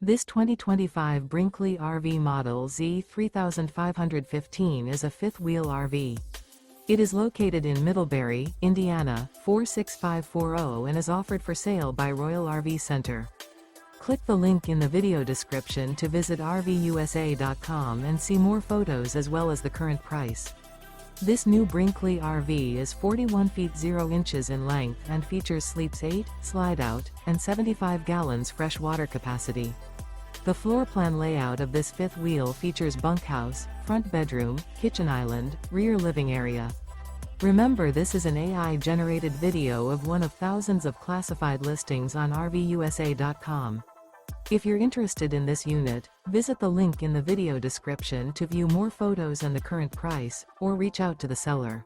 This 2025 Brinkley RV Model Z 3515 is a fifth-wheel RV. It is located in Middlebury, Indiana, 46540 and is offered for sale by Royal RV Center. Click the link in the video description to visit RVUSA.com and see more photos as well as the current price. This new Brinkley RV is 41 feet 0 inches in length and features sleeps 8, slide-out, and 75 gallons fresh water capacity. The floor plan layout of this fifth wheel features bunkhouse, front bedroom, kitchen island, rear living area. Remember, this is an AI-generated video of one of thousands of classified listings on RVUSA.com. If you're interested in this unit, visit the link in the video description to view more photos and the current price, or reach out to the seller.